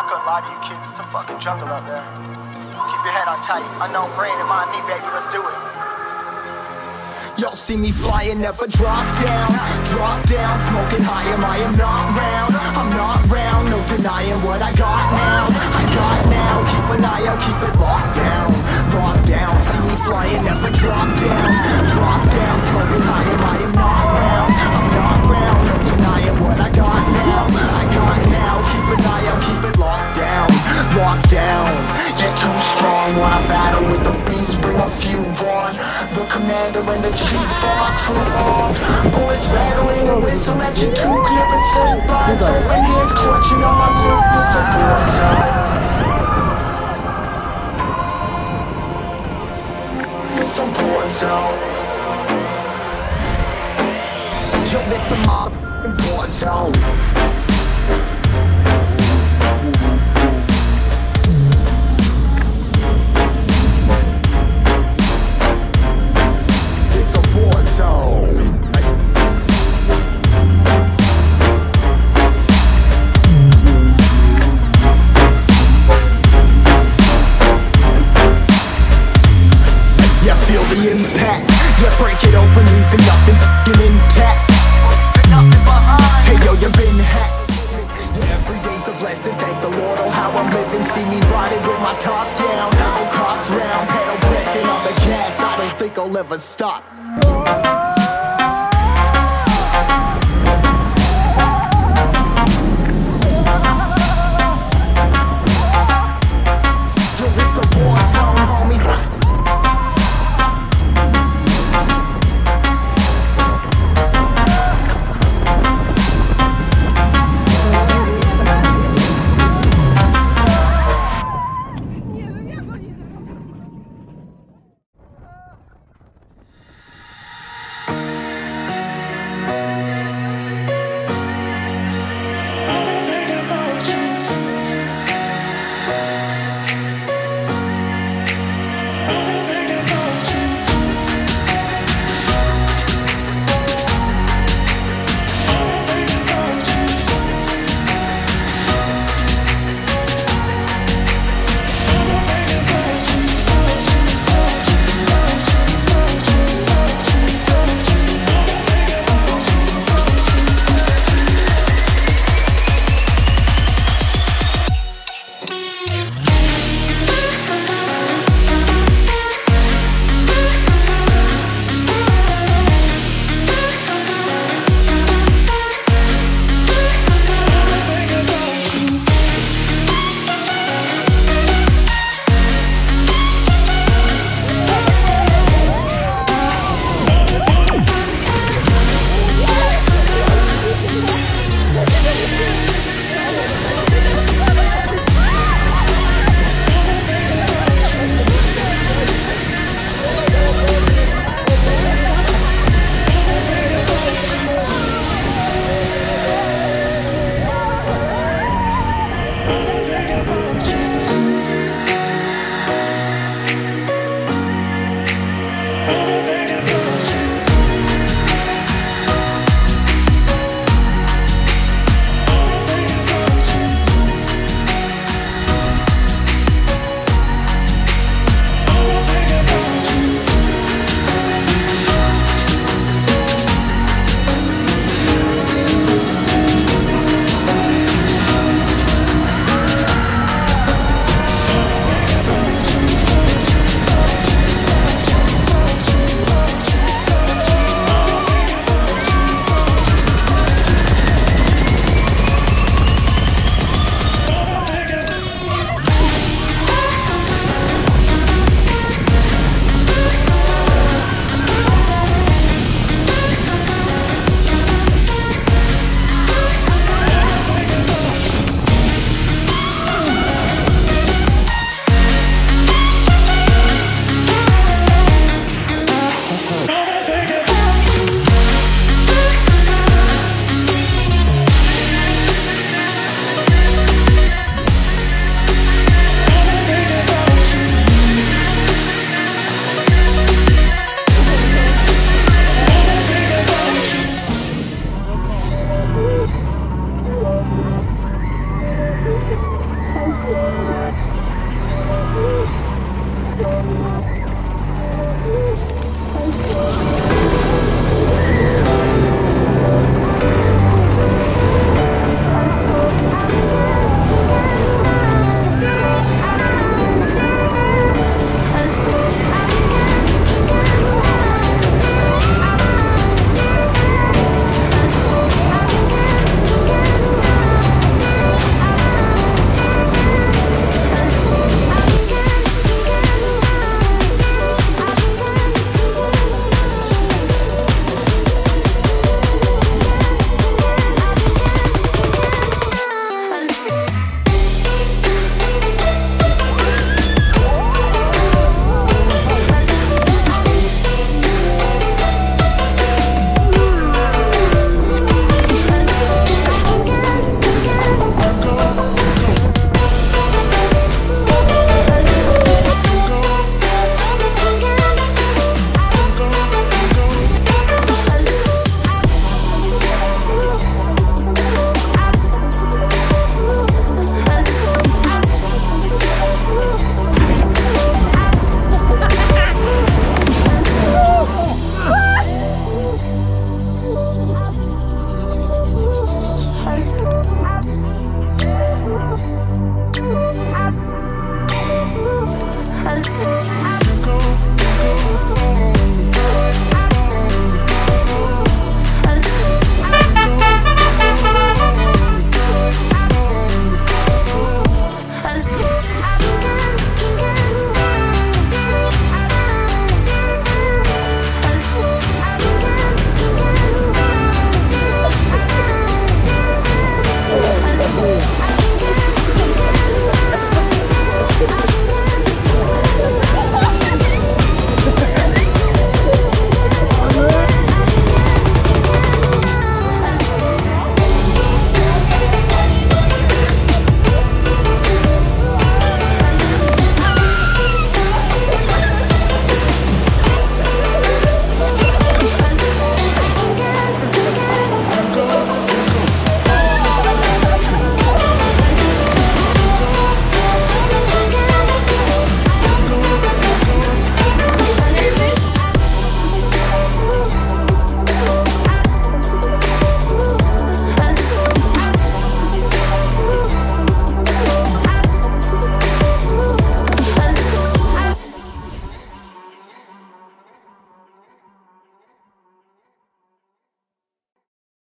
not gonna lie to you kids, it's a fucking jungle out there. Keep your head on tight, unknown brain and mind me, baby, let's do it. Y'all see me flying, never drop down, smoking high, I am not round, I'm not round, no denying what I got now, keep an eye out, keep it locked down, see me flying, never drop down, smoking high, I am not round, I'm not round, no denying what I got now, keep an eye out, keep it locked down, you're too strong, when I battle with the beast, bring a few on, the commander and the chief for my crew on. Bullets rattling, a whistle at your toque. Never sleep, eyes open, hands clutching on my throat. This a war zone. This a war zone. Yo, this a motherfucking war zone. I'll never stop.